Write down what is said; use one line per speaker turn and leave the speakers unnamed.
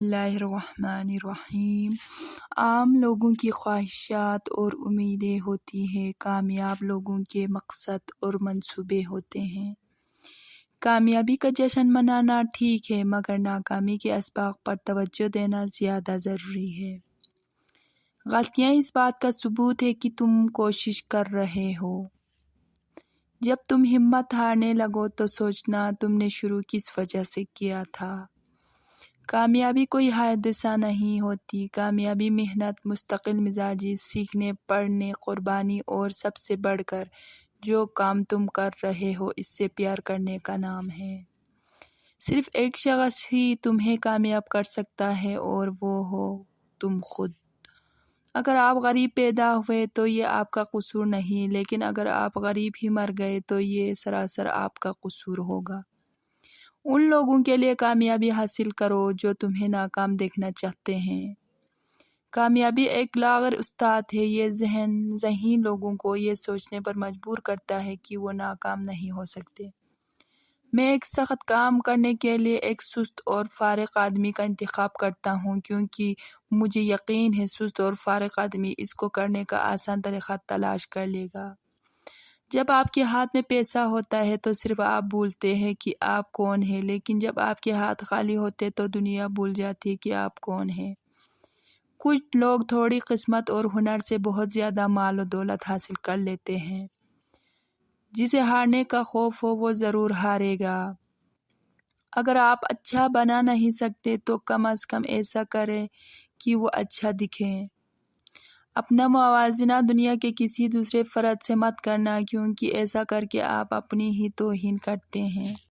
اللہ الرحمن الرحیم۔ عام لوگوں کی خواہشات اور امیدیں ہوتی ہیں، کامیاب لوگوں کے مقصد اور منصوبے ہوتے ہیں۔ کامیابی کا جشن منانا ٹھیک ہے، مگر ناکامی کے اسباق پر توجہ دینا زیادہ ضروری ہے۔ غلطیاں اس بات کا ثبوت ہے کہ تم کوشش کر رہے ہو۔ جب تم ہمت ہارنے لگو تو سوچنا تم نے شروع کس وجہ سے کیا تھا۔ کامیابی کوئی حادثہ نہیں ہوتی، کامیابی محنت، مستقل مزاجی، سیکھنے، پڑھنے، قربانی اور سب سے بڑھ کر جو کام تم کر رہے ہو اس سے پیار کرنے کا نام ہے۔ صرف ایک شخص ہی تمہیں کامیاب کر سکتا ہے اور وہ ہو تم خود۔ اگر آپ غریب پیدا ہوئے تو یہ آپ کا قصور نہیں، لیکن اگر آپ غریب ہی مر گئے تو یہ سراسر آپ کا قصور ہوگا۔ ان لوگوں کے لیے کامیابی حاصل کرو جو تمہیں ناکام دیکھنا چاہتے ہیں۔ کامیابی ایک لاغر استاد ہے، یہ ذہین لوگوں کو یہ سوچنے پر مجبور کرتا ہے کہ وہ ناکام نہیں ہو سکتے۔ میں ایک سخت کام کرنے کے لیے ایک سست اور فارغ آدمی کا انتخاب کرتا ہوں، کیونکہ مجھے یقین ہے سست اور فارغ آدمی اس کو کرنے کا آسان طریقہ تلاش کر لے گا۔ جب آپ کے ہاتھ میں پیسہ ہوتا ہے تو صرف آپ بھولتے ہیں کہ آپ کون ہیں، لیکن جب آپ کے ہاتھ خالی ہوتے تو دنیا بھول جاتی ہے کہ آپ کون ہیں۔ کچھ لوگ تھوڑی قسمت اور ہنر سے بہت زیادہ مال و دولت حاصل کر لیتے ہیں۔ جسے ہارنے کا خوف ہو وہ ضرور ہارے گا۔ اگر آپ اچھا بنا نہیں سکتے تو کم از کم ایسا کریں کہ وہ اچھا دکھیں۔ اپنا موازنہ دنیا کے کسی دوسرے فرد سے مت کرنا، کیونکہ ایسا کر کے آپ اپنی ہی توہین کرتے ہیں۔